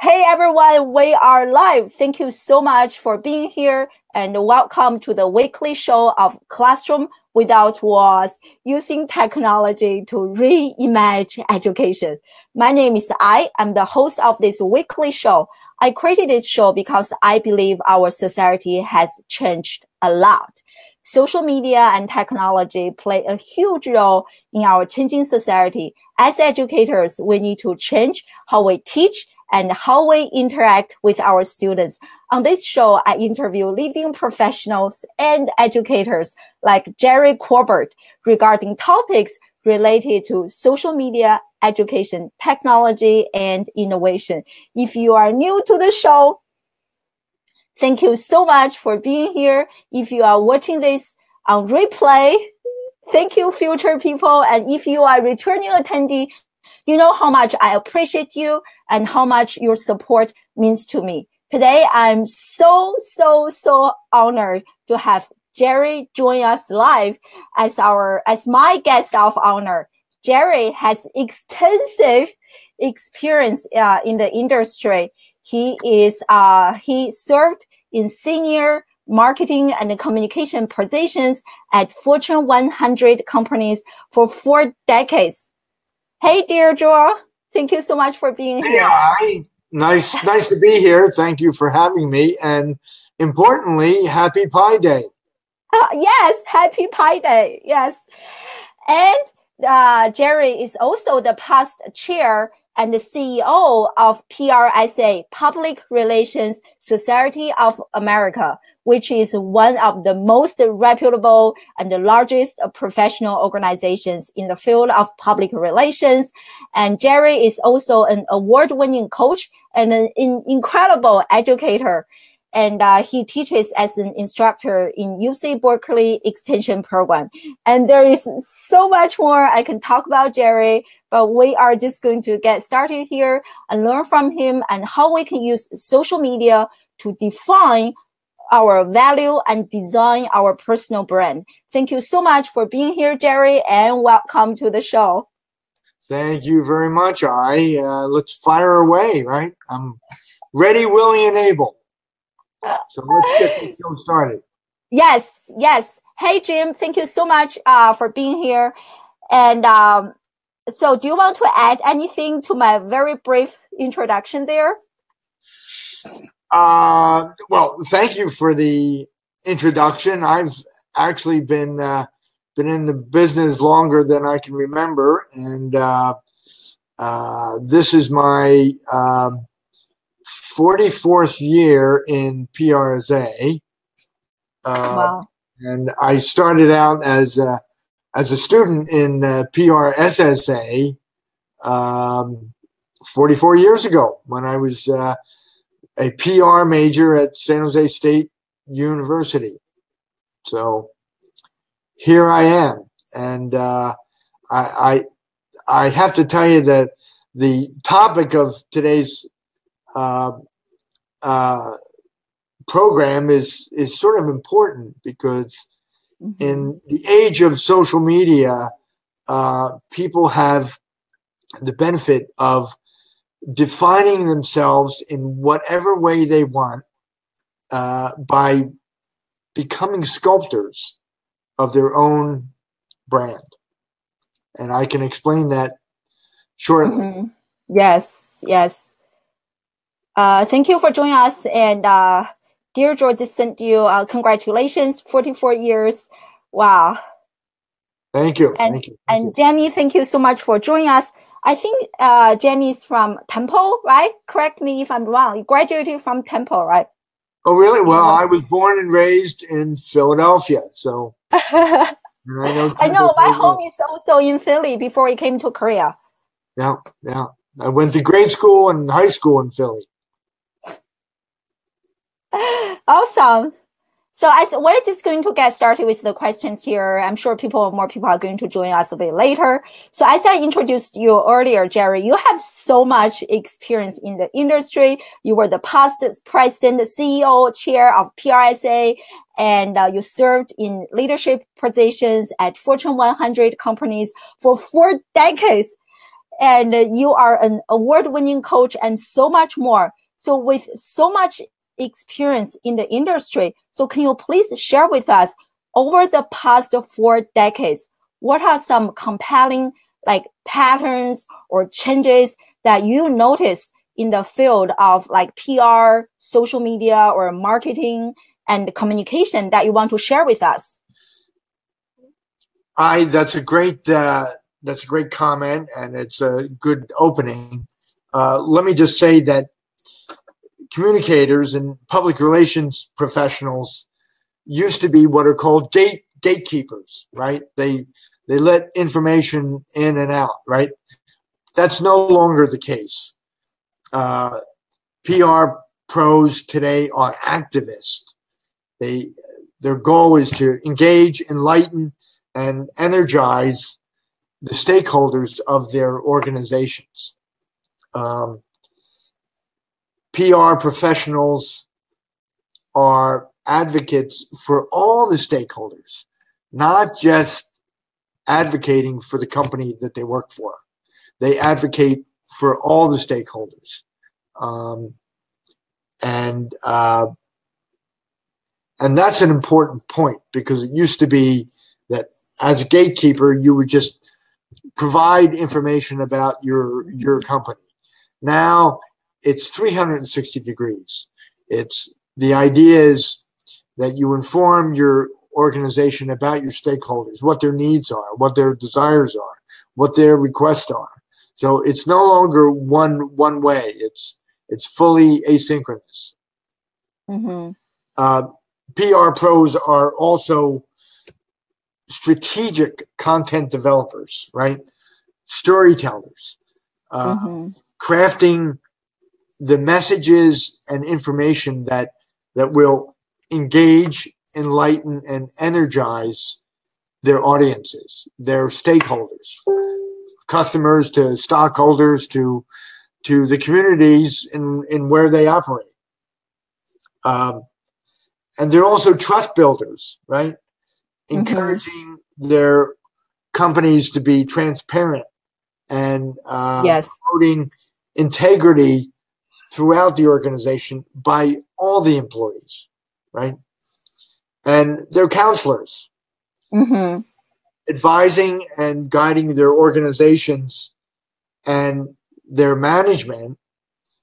Hey everyone, we are live. Thank you so much for being here and welcome to the weekly show of Classroom Without Walls, using technology to reimagine education. My name is I'm the host of this weekly show. I created this show because I believe our society has changed a lot. Social media and technology play a huge role in our changing society. As educators, we need to change how we teach and how we interact with our students. On this show, I interview leading professionals and educators like Gerard regarding topics related to social media, education, technology, and innovation. If you are new to the show, thank you so much for being here. If you are watching this on replay, thank you, future people. And if you are returning attendee, you know how much I appreciate you and how much your support means to me. Today, I'm so honored to have Jerry join us live as my guest of honor. Jerry has extensive experience in the industry. He served in senior marketing and communication positions at Fortune 100 companies for 4 decades. Hey, dear Gerard, thank you so much for being here. Hi, nice to be here. Thank you for having me, and importantly, Happy Pi Day. Yes, Happy Pi Day. Yes, and Jerry is also the past chair and the CEO of PRSA, Public Relations Society of America, which is one of the most reputable and the largest professional organizations in the field of public relations. And Jerry is also an award-winning coach and an incredible educator. And he teaches as an instructor in UC Berkeley Extension Program. And there is so much more I can talk about Jerry, but we are just going to get started here and learn from him and how we can use social media to define our value and design our personal brand. Thank you so much for being here, Jerry, and welcome to the show. Thank you very much. Let's fire away, right? I'm ready, willing, and able. So let's get the show started. Yes. Hey, Jim, thank you so much for being here. And so do you want to add anything to my very brief introduction there? Well, thank you for the introduction. I've actually been in the business longer than I can remember, and this is my 44th year in PRSA. Wow. And I started out as a student in PRSSA 44 years ago when I was a PR major at San Jose State University. So here I am. And I have to tell you that the topic of today's program is sort of important because in the age of social media, people have the benefit of defining themselves in whatever way they want by becoming sculptors of their own brand. And I can explain that shortly. Yes. Thank you for joining us. And dear George, sent you congratulations, 44 years. Wow. Thank you. And Jenny, thank you so much for joining us. I think Jenny's from Temple, right? Correct me if I'm wrong. You graduated from Temple, right? Oh, really? Well, I was born and raised in Philadelphia, so I know my home is also in Philly before I came to Korea. Yeah. I went to grade school and high school in Philly. Awesome. So we're just going to get started with the questions here. I'm sure more people are going to join us a bit later. So as I introduced you earlier, Jerry, you have so much experience in the industry. You were the past president, CEO, chair of PRSA, and you served in leadership positions at Fortune 100 companies for 4 decades. and you are an award-winning coach and so much more. So with so much experience in the industry, so can you please share with us, over the past 4 decades, what are some compelling like patterns or changes that you noticed in the field of like PR, social media, or marketing and communication that you want to share with us? That's a great comment, and it's a good opening. Let me just say that communicators and public relations professionals used to be what are called gatekeepers, right? They let information in and out, right? That's no longer the case. PR pros today are activists. Their goal is to engage, enlighten, and energize the stakeholders of their organizations. PR professionals are advocates for all the stakeholders, not just advocating for the company that they work for. They advocate for all the stakeholders. And that's an important point, because it used to be that as a gatekeeper, you would just provide information about your company. Now it's 360 degrees. The idea is that you inform your organization about your stakeholders, what their needs are, what their desires are, what their requests are. So it's no longer one way. It's fully asynchronous. Mm-hmm. PR pros are also strategic content developers, right? Storytellers, crafting the messages and information that will engage, enlighten, and energize their audiences, their stakeholders, customers to stockholders to the communities in where they operate. And they're also trust builders, right? Encouraging their companies to be transparent and promoting integrity throughout the organization by all the employees, right? And they're counselors, advising and guiding their organizations and their management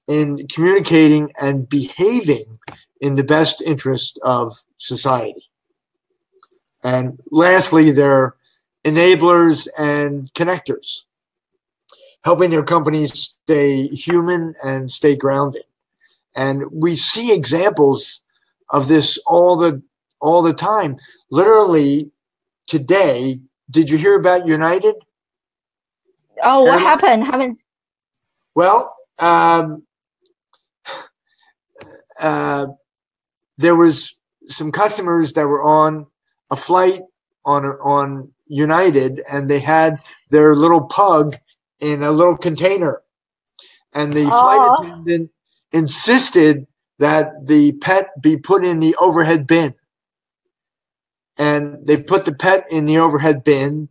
in communicating and behaving in the best interest of society. And lastly, they're enablers and connectors, helping their companies stay human and stay grounded. And we see examples of this all the time. Literally today, did you hear about United? Oh, what happened? Haven't. Well, there was some customers that were on a flight on United, and they had their little pug in a little container, and the flight attendant insisted that the pet be put in the overhead bin. And they put the pet in the overhead bin.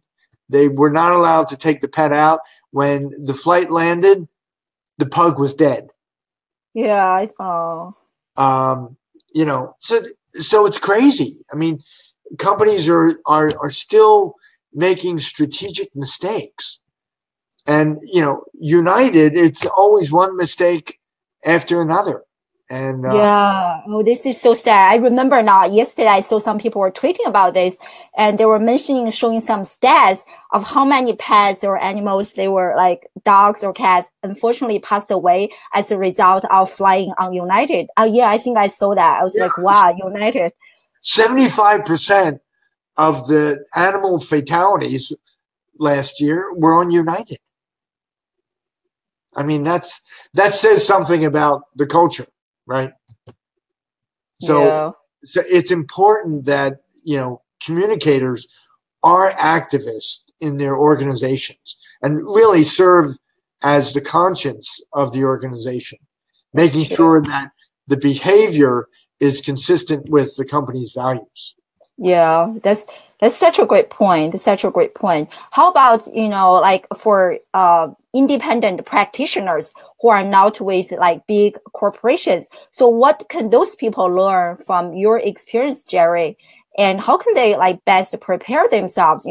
They were not allowed to take the pet out. When the flight landed, the pug was dead. Yeah, so it's crazy. I mean, companies are still making strategic mistakes. And, United, it's always one mistake after another. And this is so sad. I remember now, yesterday I saw some people were tweeting about this, and they were showing some stats of how many pets or animals they were, like dogs or cats, unfortunately passed away as a result of flying on United. I think I saw that. I was like, wow, United. 75% of the animal fatalities last year were on United. I mean, that says something about the culture, right? So it's important that, communicators are activists in their organizations and really serve as the conscience of the organization, making sure that the behavior is consistent with the company's values. Yeah, that's such a great point. That's such a great point. How about, like for independent practitioners who are not with like big corporations? So what can those people learn from your experience, Jerry? And how can they like best prepare themselves?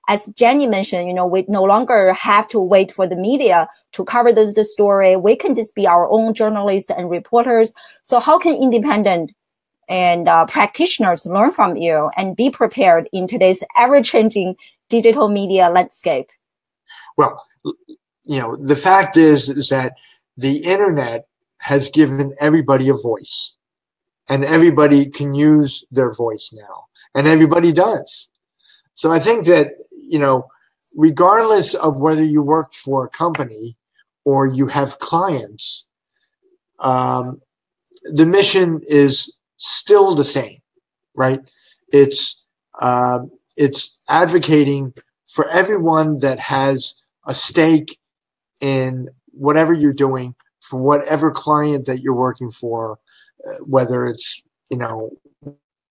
As Jenny mentioned, we no longer have to wait for the media to cover the story. We can just be our own journalists and reporters. So how can independent and practitioners learn from you and be prepared in today's ever-changing digital media landscape? Well, the fact is that the internet has given everybody a voice, and everybody can use their voice now, and everybody does. So I think that, regardless of whether you work for a company or you have clients, the mission is still the same, right? It's advocating for everyone that has a stake in whatever you're doing, for whatever client that you're working for, whether it's,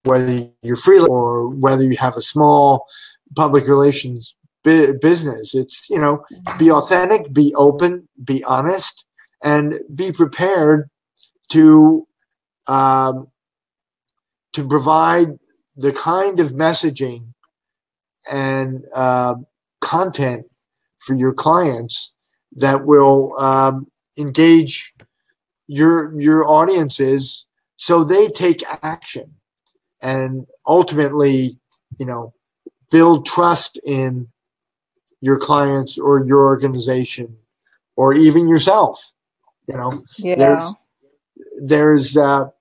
whether you're freelance or whether you have a small public relations business. It's, be authentic, be open, be honest, and be prepared to provide the kind of messaging and content for your clients that will engage your audiences, so they take action and ultimately, build trust in your clients or your organization or even yourself. Yeah. There's I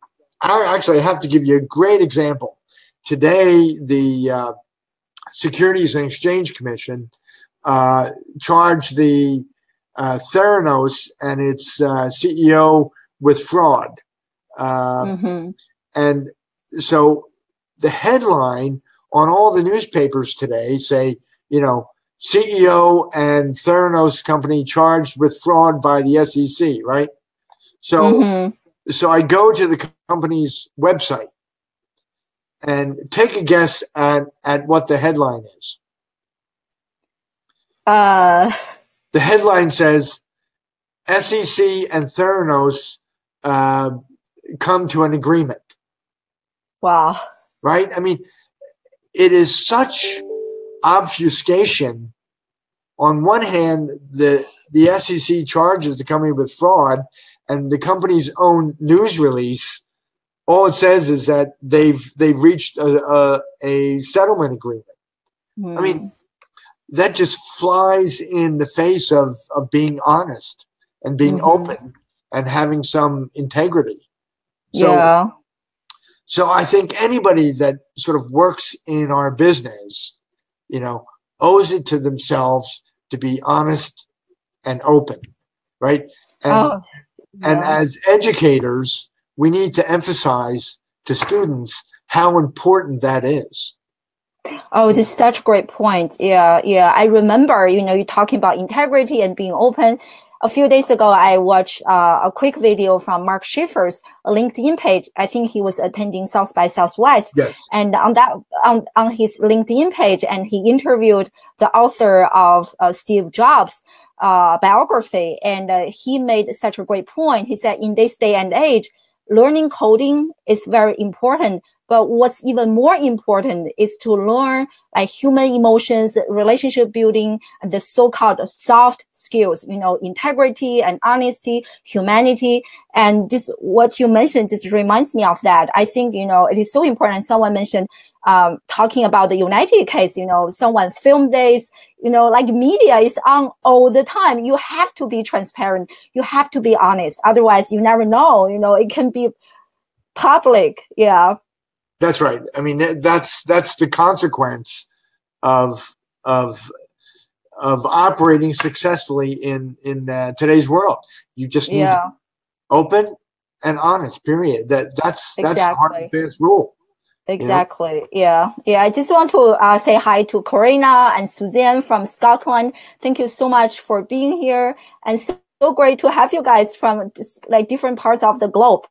actually have to give you a great example. Today, the Securities and Exchange Commission charged the Theranos and its CEO with fraud. And so the headline on all the newspapers today say, CEO and Theranos company charged with fraud by the SEC, right? So, so I go to the company's website and take a guess at what the headline is. The headline says, SEC and Theranos come to an agreement. Wow. Right? I mean, it is such obfuscation. On one hand, the SEC charges the company with fraud, and the company's own news release, all it says is that they've reached a settlement agreement. I mean, that just flies in the face of being honest and being open and having some integrity. So I think anybody that sort of works in our business, owes it to themselves to be honest and open, right? And as educators, we need to emphasize to students how important that is. Oh, this is such a great point. Yeah. I remember, you talking about integrity and being open. A few days ago, I watched a quick video from Mark Schaefer's LinkedIn page. I think he was attending South by Southwest. Yes. And on his LinkedIn page, and he interviewed the author of Steve Jobs' biography. And he made such a great point. He said, in this day and age, learning coding is very important. But what's even more important is to learn like human emotions, relationship building, and the so-called soft skills, integrity and honesty, humanity. And this, what you mentioned, just reminds me of that. I think, it is so important. Someone mentioned, talking about the United case, someone filmed this, like media is on all the time. You have to be transparent. You have to be honest. Otherwise, you never know, it can be public. Yeah. That's right. I mean, that's the consequence of operating successfully in today's world. You just need to be open and honest. Period. That's the hard and fast rule. Exactly. Yeah. I just want to say hi to Corina and Suzanne from Scotland. Thank you so much for being here, and so great to have you guys from like different parts of the globe.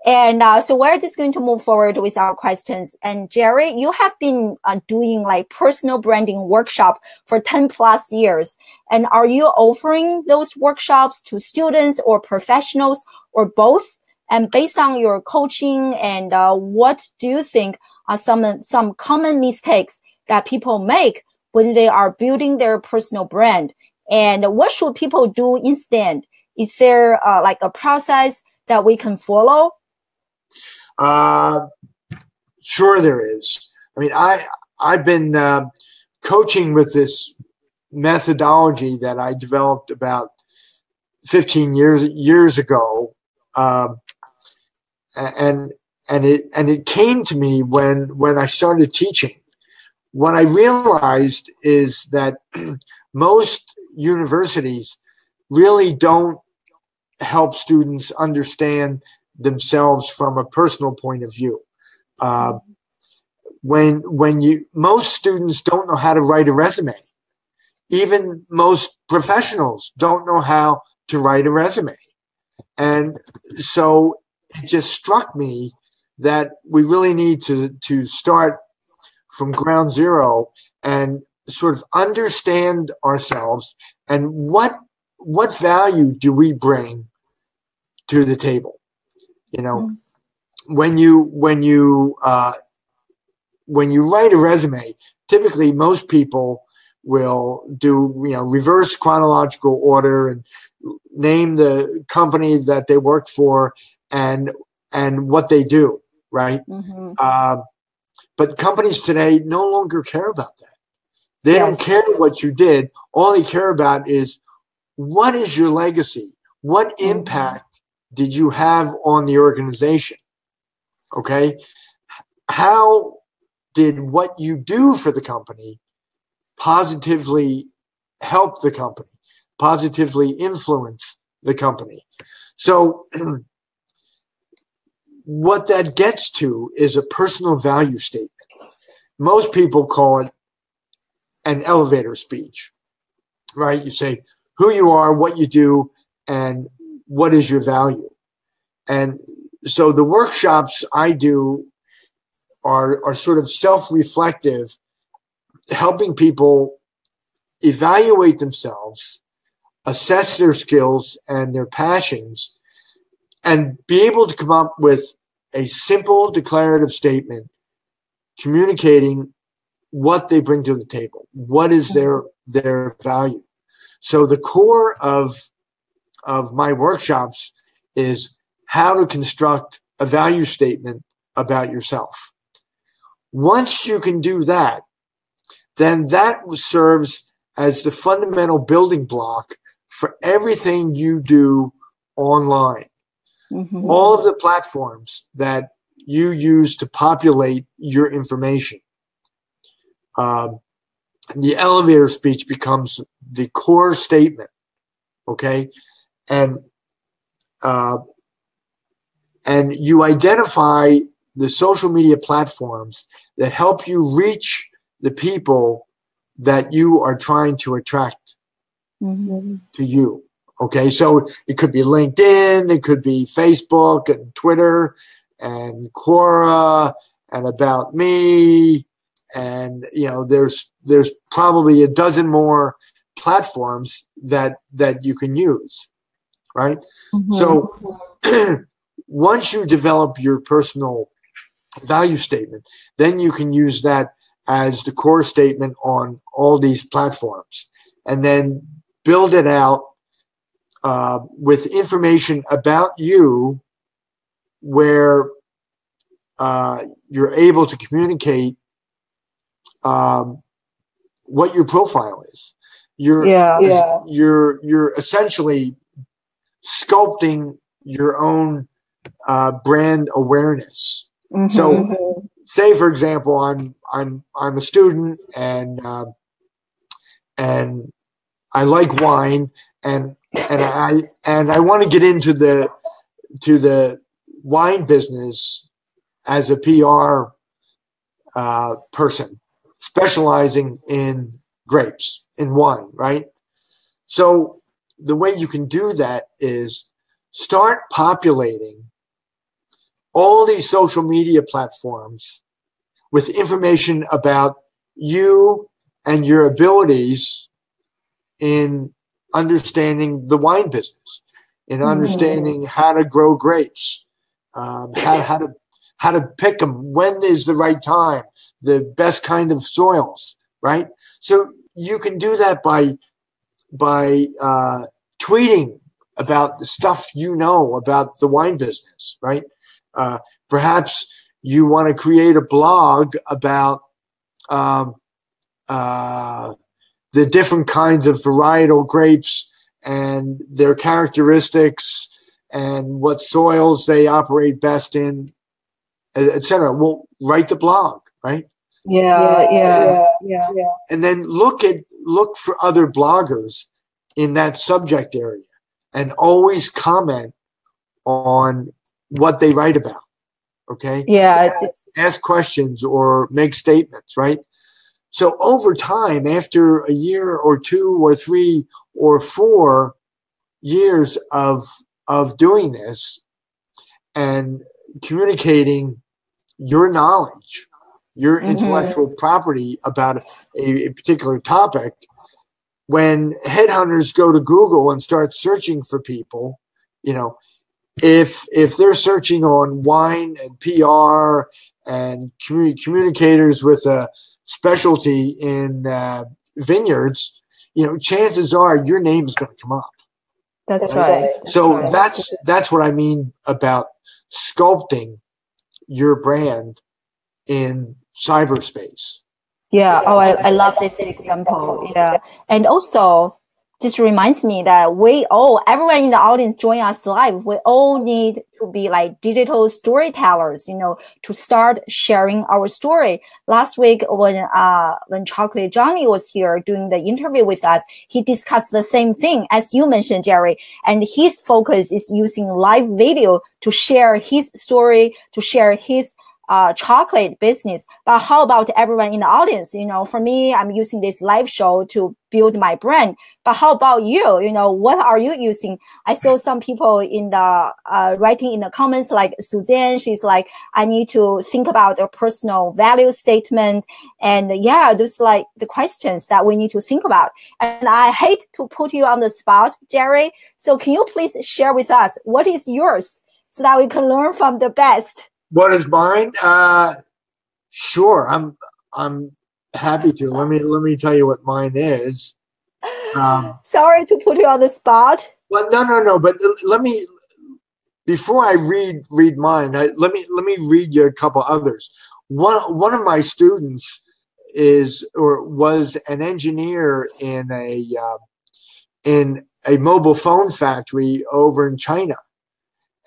And so we're just going to move forward with our questions. And Jerry, you have been doing like personal branding workshop for 10 plus years. And are you offering those workshops to students or professionals or both? And based on your coaching, and what do you think are some common mistakes that people make when they are building their personal brand? And what should people do instead? Is there like a process that we can follow? Sure there is. I mean, I've been coaching with this methodology that I developed about 15 years ago, and it came to me when I started teaching. What I realized is that most universities really don't help students understand themselves from a personal point of view. Most students don't know how to write a resume. Even most professionals don't know how to write a resume. And so it just struck me that we really need to start from ground zero and sort of understand ourselves and what value do we bring to the table. You know, when you write a resume, typically most people will do, reverse chronological order and name the company that they worked for and what they do, right? But companies today no longer care about that. They don't care what you did. All they care about is, what is your legacy? What impact did you have on the organization? Okay. How did what you do for the company positively help the company, positively influence the company? So what that gets to is a personal value statement. Most people call it an elevator speech, right? You say who you are, what you do, and what is your value. And so the workshops I do are sort of self-reflective, helping people evaluate themselves, assess their skills and their passions, and be able to come up with a simple declarative statement communicating what they bring to the table, what is their value. So the core of my workshops is how to construct a value statement about yourself. Once you can do that, then that serves as the fundamental building block for everything you do online. All of the platforms that you use to populate your information. The elevator speech becomes the core statement, okay? And you identify the social media platforms that help you reach the people that you are trying to attract to you. Okay, so it could be LinkedIn, it could be Facebook and Twitter and Quora and About Me, and there's probably a dozen more platforms that you can use, right? So once you develop your personal value statement, then you can use that as the core statement on all these platforms, and then build it out with information about you where you're able to communicate what your profile is. You're essentially sculpting your own brand awareness. So say, for example, I'm a student and I like wine and I want to get into the wine business as a PR person specializing in grapes, in wine, right? So the way you can do that is start populating all these social media platforms with information about you and your abilities in understanding the wine business, in understanding how to grow grapes, how to pick them, when is the right time, the best kind of soils, right? So you can do that by tweeting about the stuff you know about the wine business, right? Perhaps you want to create a blog about the different kinds of varietal grapes and their characteristics and what soils they operate best in, etc. Well, write the blog, right? Yeah. And then look for other bloggers in that subject area and always comment on what they write about. Okay. Yeah. Ask questions or make statements, right? So over time, after a year or 2 or 3 or 4 years of doing this and communicating your knowledge, your intellectual property about a particular topic, when headhunters go to Google and start searching for people, if they're searching on wine and PR and communicators with a specialty in vineyards, chances are your name is going to come up. That's right. So that's what I mean about sculpting your brand in cyberspace. Yeah. Oh, I love this example. Yeah. And also, just reminds me that everyone in the audience join us live. We all need to be like digital storytellers, to start sharing our story. Last week, when Chocolate Johnny was here doing the interview with us, he discussed the same thing as you mentioned, Jerry. And his focus is using live video to share his story, to share his chocolate business. But how about everyone in the audience? For me, I'm using this live show to build my brand. But how about you? What are you using? I saw some people in the writing in the comments, like Suzanne. She's like, I need to think about a personal value statement. And those like the questions that we need to think about. And I hate to put you on the spot, Jerry. So can you please share with us what is yours so that we can learn from the best? What is mine? Sure, I'm happy to. Let me tell you what mine is. Sorry to put you on the spot. Well, no. But let me, before I read mine, let me read you a couple others. One of my students was an engineer in a mobile phone factory over in China.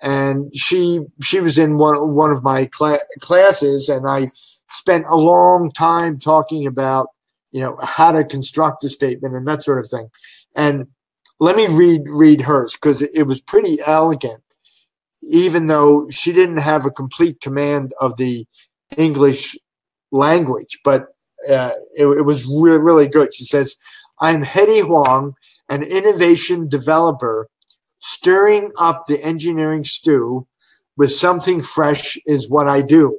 And she was in one of my classes, and I spent a long time talking about how to construct a statement and that sort of thing. And let me read hers, because it was pretty elegant, even though she didn't have a complete command of the English language. But it was really, really good. She says, "I'm Hedy Huang, an innovation developer. Stirring up the engineering stew with something fresh is what I do.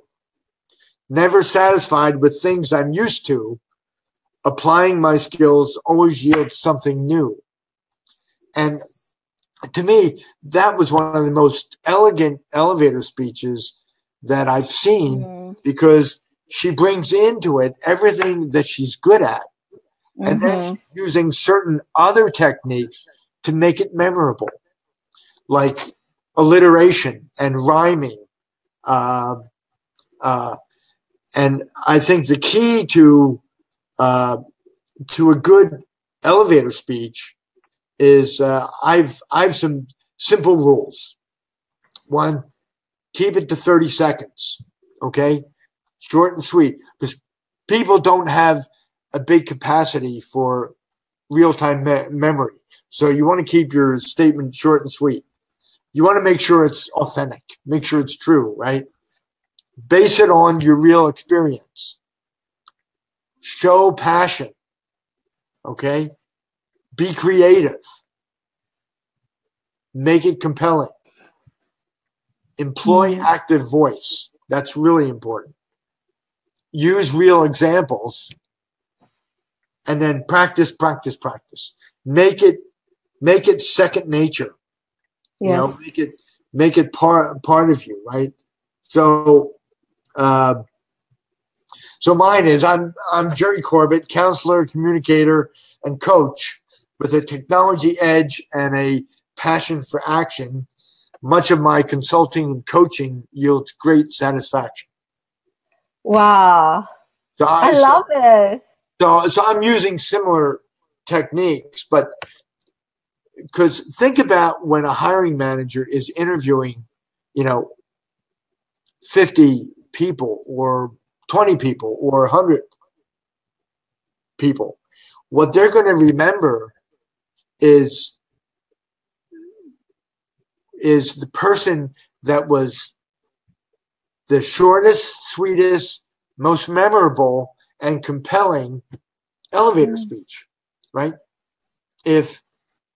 Never satisfied with things I'm used to. Applying my skills always yields something new." And to me, that was one of the most elegant elevator speeches that I've seen, because she brings into it everything that she's good at. And then she's using certain other techniques to make it memorable, like alliteration and rhyming. And I think the key to a good elevator speech is I've some simple rules. One, keep it to 30 seconds. Okay, short and sweet, because people don't have a big capacity for real-time memory. So you want to keep your statement short and sweet. You want to make sure it's authentic, make sure it's true, right? Base it on your real experience. Show passion, okay? Be creative. Make it compelling. employ active voice. That's really important. Use real examples, and then practice. Make it second nature. Yes. Make it part of you, right? So mine is I'm Jerry Corbett, counselor, communicator, and coach with a technology edge and a passion for action. Much of my consulting and coaching yields great satisfaction. Wow. I love it. So I'm using similar techniques, but because think about when a hiring manager is interviewing, 50 people or 20 people or 100 people, what they're going to remember is the person that was the shortest, sweetest, most memorable, and compelling elevator speech, right? If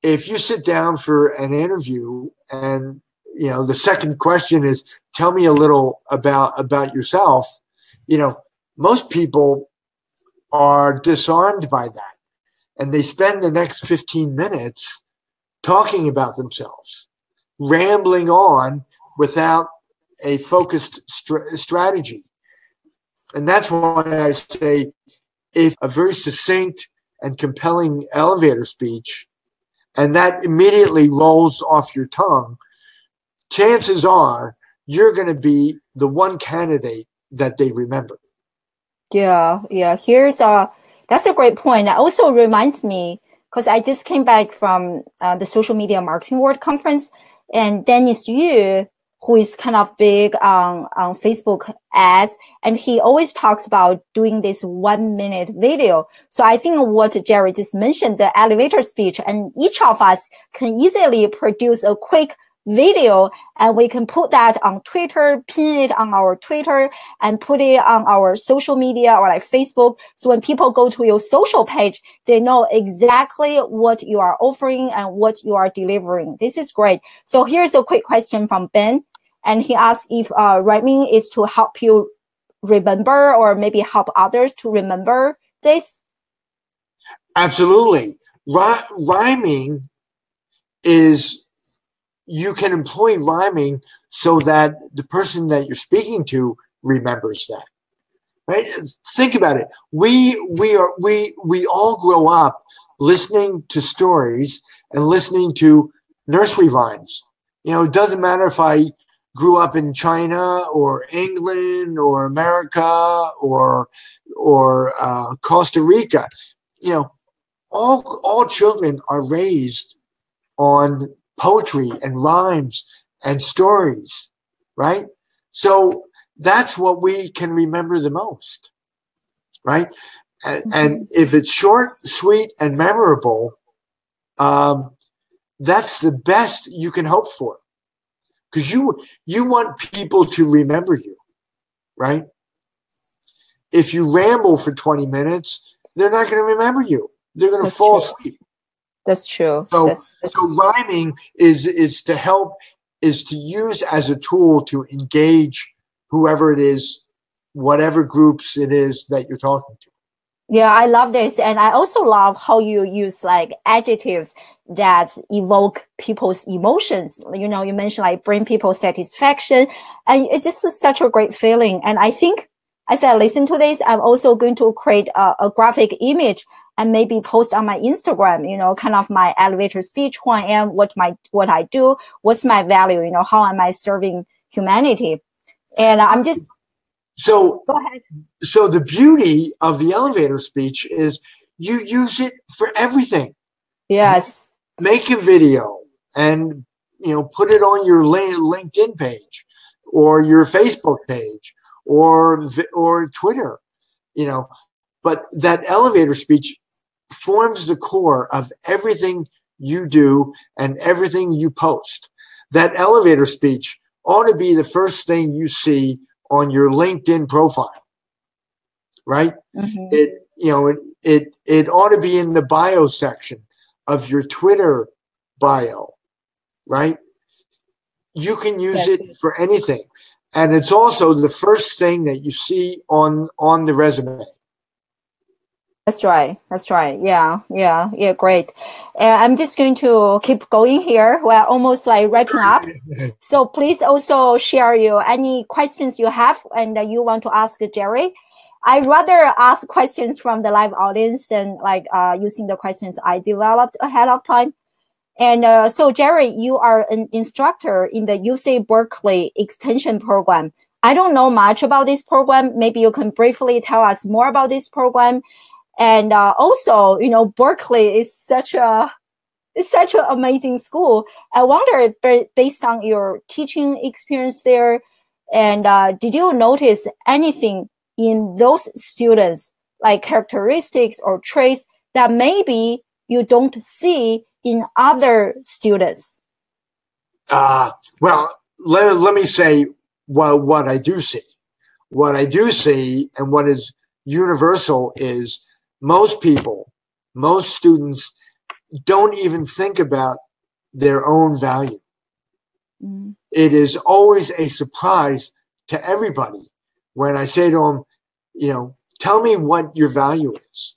you sit down for an interview and the second question is, tell me a little about yourself, most people are disarmed by that, and they spend the next 15 minutes talking about themselves, rambling on without a focused strategy. And that's why I say, if a very succinct and compelling elevator speech, and that immediately rolls off your tongue, chances are you're going to be the one candidate that they remember. Yeah. That's a great point. That also reminds me, because I just came back from the Social Media Marketing World Conference, and Dennis Yu, who is kind of big on Facebook ads, and he always talks about doing this 1 minute video. So I think what Jerry just mentioned, the elevator speech, and each of us can easily produce a quick video, and we can put that on Twitter, pin it on our Twitter, and put it on our social media or like Facebook. So when people go to your social page, they know exactly what you are offering and what you are delivering. This is great. So here's a quick question from Ben. And he asked if rhyming is to help you remember, or maybe help others to remember this. Absolutely. Rhyming is, you can employ rhyming so that the person that you're speaking to remembers that. Right? Think about it. We all grow up listening to stories and listening to nursery rhymes. It doesn't matter if I grew up in China or England or America or Costa Rica. All children are raised on poetry and rhymes and stories, right? So that's what we can remember the most, right? And if it's short, sweet, and memorable, that's the best you can hope for, because you want people to remember you, right? If you ramble for 20 minutes, they're not going to remember you. They're going to fall asleep. That's true. So rhyming is to help, is to use as a tool to engage whoever it is, whatever groups it is that you're talking to. Yeah, I love this. And I also love how you use like adjectives that evoke people's emotions. You mentioned like bring people satisfaction, and it's just such a great feeling. And I think as I listen to this, I'm also going to create a graphic image and maybe post on my Instagram, kind of my elevator speech, who I am, what I do, what's my value, how am I serving humanity. And I'm just, go ahead. So the beauty of the elevator speech is you use it for everything. Yes. Make a video and, put it on your LinkedIn page or your Facebook page or Twitter, but that elevator speech forms the core of everything you do and everything you post. That elevator speech ought to be the first thing you see on your LinkedIn profile, right? Mm-hmm. It ought to be in the bio section of your Twitter bio, right? you can use it for anything. And it's also the first thing that you see on the resume. That's right. That's right. Yeah. Great. I'm just going to keep going here. We're almost like wrapping up. So please also share any questions you have and you want to ask Jerry. I'd rather ask questions from the live audience than like using the questions I developed ahead of time. And so Jerry, you are an instructor in the UC Berkeley Extension Program. I don't know much about this program. Maybe you can briefly tell us more about this program. And also, Berkeley is such an amazing school. I wonder, based on your teaching experience there, and did you notice anything in those students, like characteristics or traits that maybe you don't see in other students? Well, let me say what I do see. What I do see and what is universal is most students don't even think about their own value. Mm. It is always a surprise to everybody when I say to them, tell me what your value is.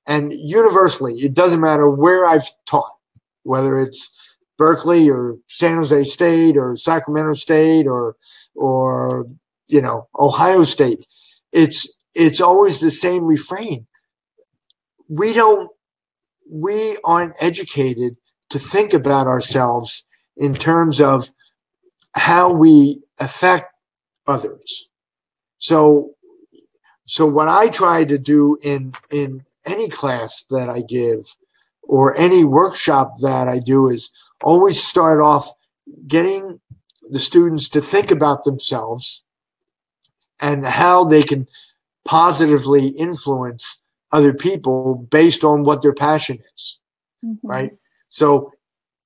And universally, it doesn't matter where I've taught, whether it's Berkeley or San Jose State or Sacramento State or Ohio State. It's always the same refrain. We aren't educated to think about ourselves in terms of how we affect others. So what I try to do in any class that I give or any workshop that I do is always start off getting the students to think about themselves and how they can positively influence other people based on what their passion is, mm-hmm. right? So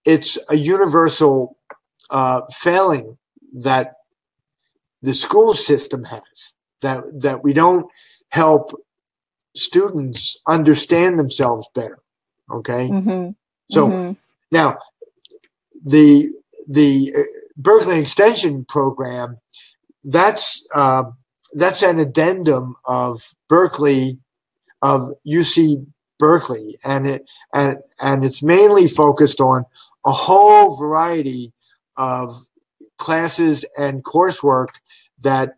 it's a universal failing that the school system has, that we don't help students understand themselves better, okay? Mm-hmm. So mm-hmm. Now, the Berkeley Extension Program, that's an addendum of UC Berkeley, and it's mainly focused on a whole variety of classes and coursework that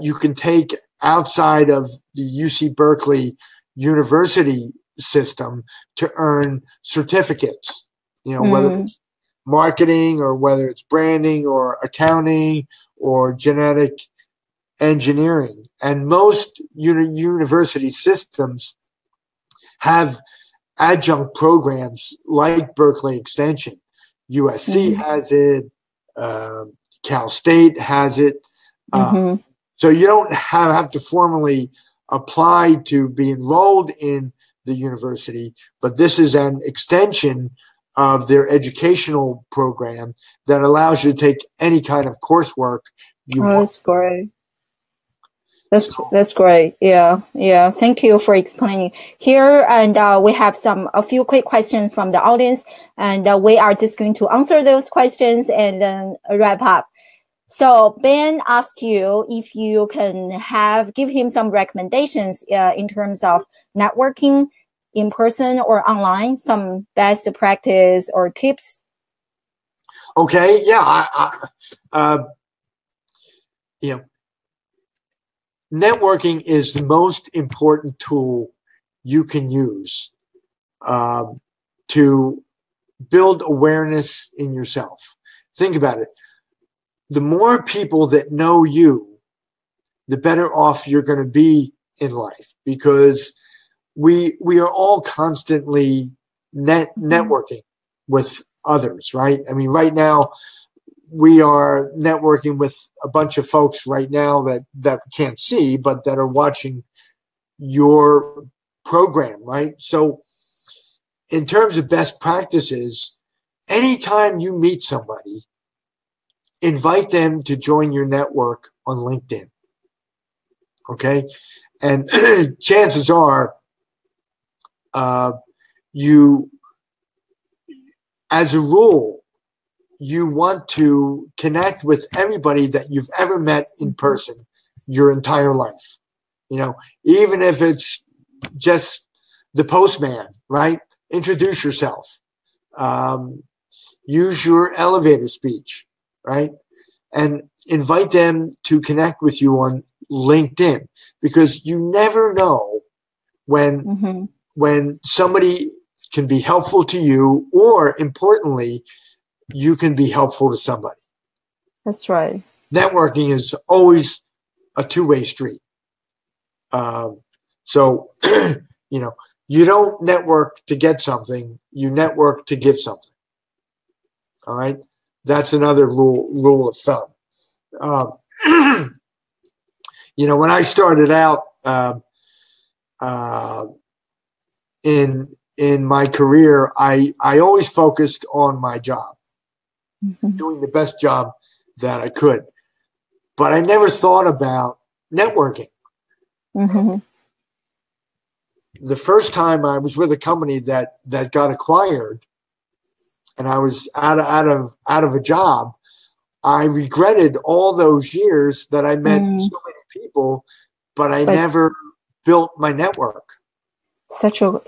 you can take outside of the UC Berkeley University system to earn certificates, whether it's marketing or whether it's branding or accounting or genetic engineering. And most university systems have adjunct programs like Berkeley Extension. USC has it. Cal State has it. So you don't have to formally apply to be enrolled in the university, but this is an extension of their educational program that allows you to take any kind of coursework you want. That's great. That's great. Yeah. Thank you for explaining here. And we have a few quick questions from the audience, and we are just going to answer those questions and then wrap up. So Ben asked you if you can give him some recommendations in terms of networking in person or online, some best practice or tips. Okay. Yeah. Networking is the most important tool you can use to build awareness in yourself. Think about it. The more people that know you, the better off you're going to be in life, because we are all constantly networking with others, right? I mean, right now we are networking with a bunch of folks right now that we can't see, but that are watching your program, right? So in terms of best practices, anytime you meet somebody, invite them to join your network on LinkedIn. Okay. And chances are, you, as a rule, you want to connect with everybody that you've ever met in person your entire life. Even if it's just the postman, right? Introduce yourself. Use your elevator speech, right? And invite them to connect with you on LinkedIn, because you never know when somebody can be helpful to you, or importantly, you can be helpful to somebody. That's right. Networking is always a two-way street. So, you don't network to get something, you network to give something. All right. That's another rule of thumb. When I started out in my career, I always focused on my job, doing the best job that I could. But I never thought about networking. The first time I was with a company that got acquired, and I was out of a job, I regretted all those years that I met so many people, but I never built my network. So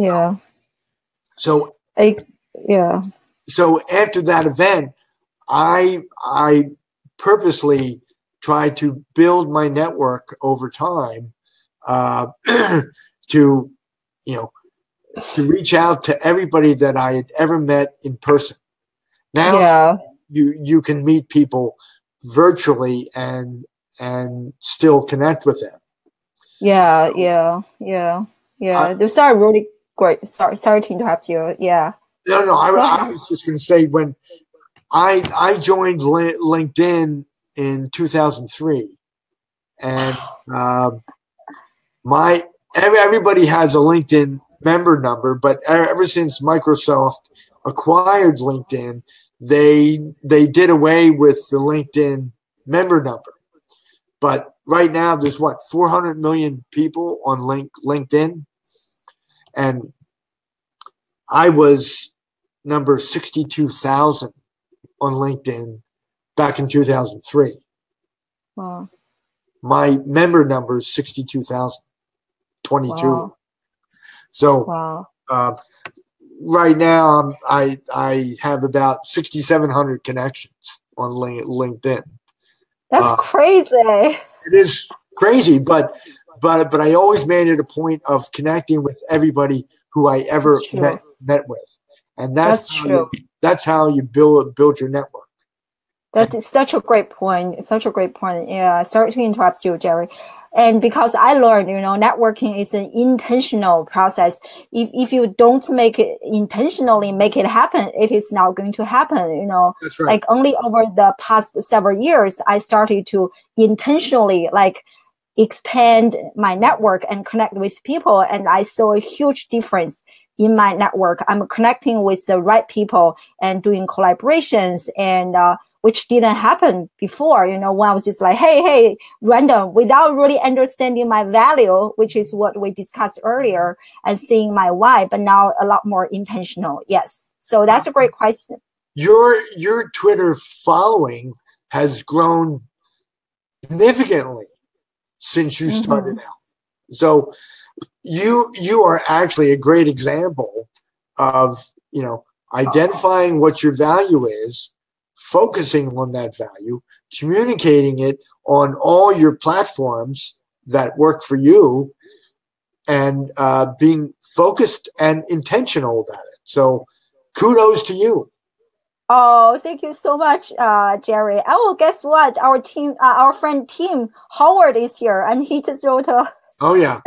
after that event, I purposely tried to build my network over time, to reach out to everybody that I had ever met in person. Now you can meet people virtually and still connect with them. Those are really great. Sorry to interrupt you. Yeah. No. I was just going to say, when I joined LinkedIn in 2003, and everybody has a LinkedIn member number, but ever since Microsoft acquired LinkedIn, they did away with the LinkedIn member number. But right now, there's 400 million people on LinkedIn, and I was number 62,000 on LinkedIn back in 2003. Wow. My member number is 62,022. Wow. So right now I have about 6,700 connections on LinkedIn. That's crazy. It is crazy, but I always made it a point of connecting with everybody who I ever met with, and that's true. That's how you build your network. That is such a great point. It's such a great point. Yeah, sorry to interrupt you, Jerry. And because I learned, networking is an intentional process. If you don't make it intentionally, make it happen, it is not going to happen. That's right. Like only over the past several years, I started to intentionally expand my network and connect with people. And I saw a huge difference in my network. I'm connecting with the right people and doing collaborations, and which didn't happen before, when I was just like, hey, random, without really understanding my value, which is what we discussed earlier, and seeing my why, but now a lot more intentional. Yes. So that's a great question. Your Twitter following has grown significantly since you started out. So you are actually a great example of, identifying what your value is, focusing on that value, communicating it on all your platforms that work for you, and being focused and intentional about it. So kudos to you. Oh, thank you so much, Jerry. Oh, guess what? Our friend Tim Howard is here, and he just wrote a... Oh, yeah.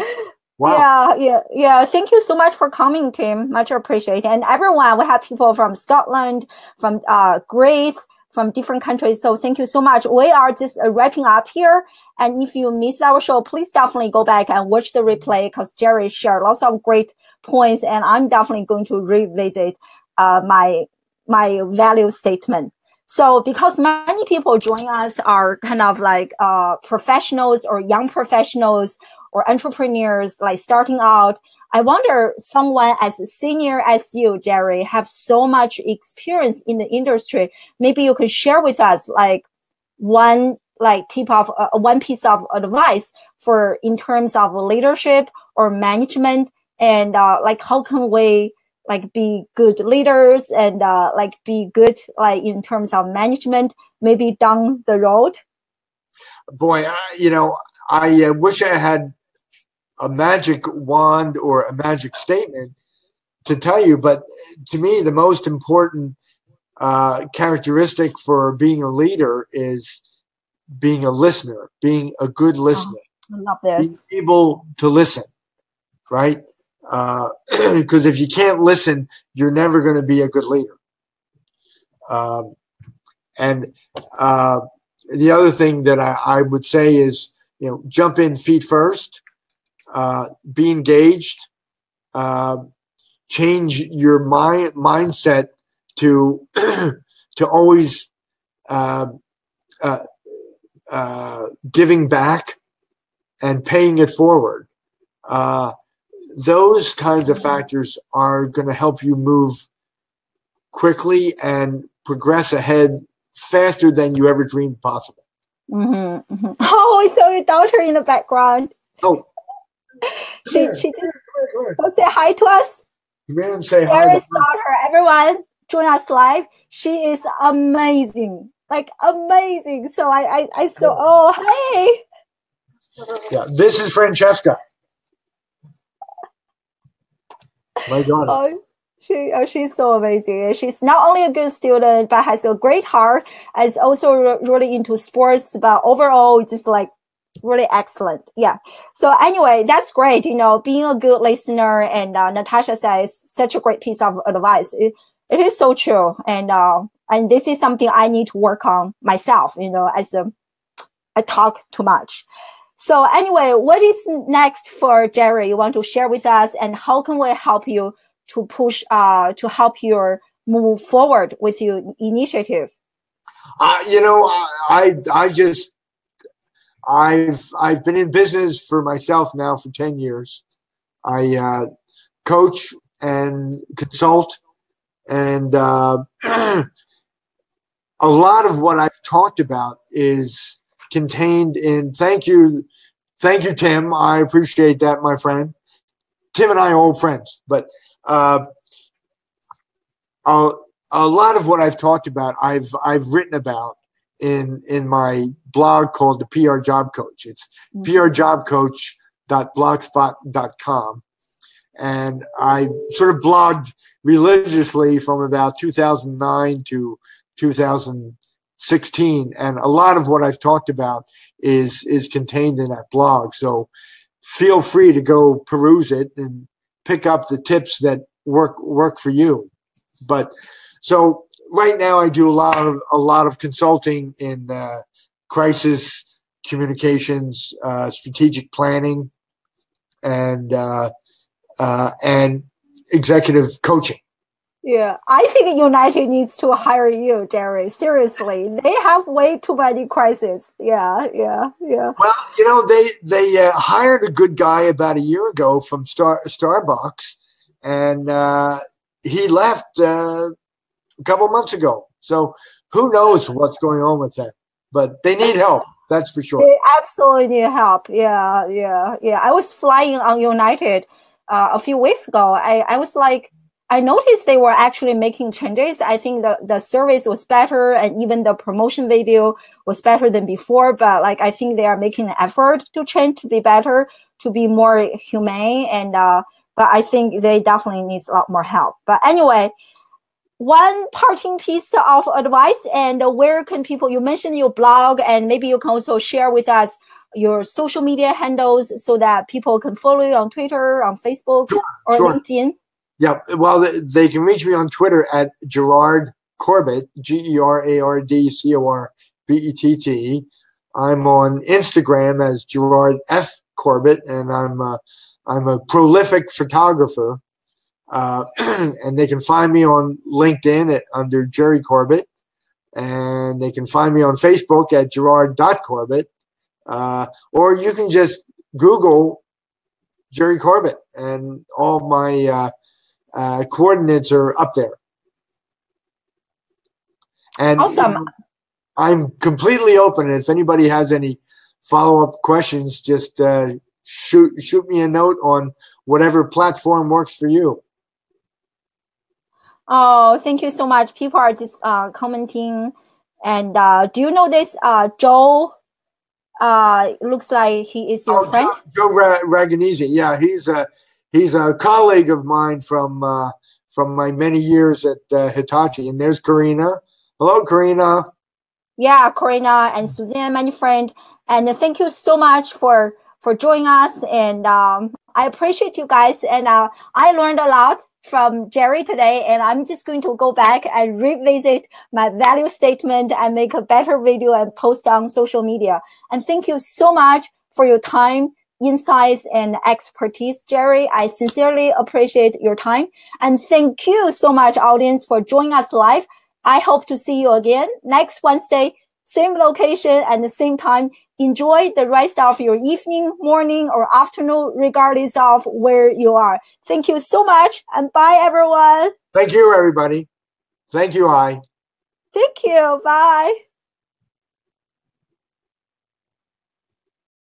Wow. Yeah. Thank you so much for coming, Tim. Much appreciated. And everyone, we have people from Scotland, from Greece, from different countries. So thank you so much. We are just wrapping up here. And if you missed our show, please definitely go back and watch the replay, because Jerry shared lots of great points. And I'm definitely going to revisit my value statement. So because many people join us are kind of like professionals or young professionals or entrepreneurs, like starting out, I wonder, someone as senior as you, Jerry, have so much experience in the industry. Maybe you could share with us like one one piece of advice for in terms of leadership or management, and like how can we like be good leaders and like be good like in terms of management maybe down the road. Boy, I wish I had a magic wand or a magic statement to tell you, but to me the most important characteristic for being a leader is being a listener, being a good listener. I love this. Being able to listen, right? Because if you can't listen, you're never going to be a good leader. And the other thing that I would say is, jump in feet first, be engaged, change your mindset to to always giving back and paying it forward. Those kinds of factors are going to help you move quickly and progress ahead faster than you ever dreamed possible. Mm-hmm, mm-hmm. Oh, I saw your daughter in the background. Oh, she did. Say hi to us. Man, say hi. Jerry's to daughter. Everyone, join us live. She is amazing, like amazing. So I saw. Oh, hey. Yeah, this is Francesca. My daughter. She's so amazing. She's not only a good student, but has a great heart. Is also really into sports, but overall, just like really excellent. Yeah. So anyway, that's great. Being a good listener, and Natasha says such a great piece of advice. It is so true, and this is something I need to work on myself. As I talk too much. So anyway, what is next for Jerry? You want to share with us, and how can we help you to push, to help you move forward with your initiative? I've been in business for myself now for 10 years. I coach and consult, and a lot of what I've talked about is contained in thank you, Tim. I appreciate that, my friend. Tim and I are old friends, but a lot of what I've talked about, I've written about in my blog called the PR Job Coach. It's prjobcoach.blogspot.com, and I sort of blogged religiously from about 2009 to 2016, and a lot of what I've talked about is contained in that blog. So feel free to go peruse it and pick up the tips that work for you. But so right now I do a lot of consulting in crisis communications, strategic planning, and executive coaching. Yeah, I think United needs to hire you, Jerry. Seriously, they have way too many crises. Yeah. Well, they hired a good guy about a year ago from Starbucks, and he left a couple months ago. So who knows what's going on with that? But they need help. That's for sure. They absolutely need help. Yeah. I was flying on United a few weeks ago. I was like, I noticed they were actually making changes. I think the service was better, and even the promotion video was better than before. But like, I think they are making an effort to change, to be better, to be more humane. And but I think they definitely need a lot more help. But anyway, one parting piece of advice, and where can people? You mentioned your blog, and maybe you can also share with us your social media handles so that people can follow you on Twitter, on Facebook, or LinkedIn. Yeah, well, they can reach me on Twitter at Gerard Corbett, GerardCorbett. I'm on Instagram as Gerard F. Corbett, and I'm a prolific photographer. And they can find me on LinkedIn under Jerry Corbett, and they can find me on Facebook at Gerard.Corbett, or you can just Google Jerry Corbett, and all my coordinates are up there. And awesome. I'm completely open. If anybody has any follow-up questions, just shoot me a note on whatever platform works for you. Oh, thank you so much. People are just commenting. And do you know this Joe? Looks like he is your friend. Joe Raganese. Yeah, he's a colleague of mine from my many years at Hitachi. And there's Karina. Hello, Karina. Yeah, Karina and Suzanne, my friend. And thank you so much for joining us. And I appreciate you guys. And I learned a lot from Jerry today. And I'm just going to go back and revisit my value statement and make a better video and post on social media. And thank you so much for your time, insights, and expertise, Jerry. I sincerely appreciate your time. And thank you so much, audience, for joining us live. I hope to see you again next Wednesday, same location and the same time. Enjoy the rest of your evening, morning, or afternoon, regardless of where you are. Thank you so much, and bye, everyone. Thank you, everybody. Thank you, Thank you. Bye.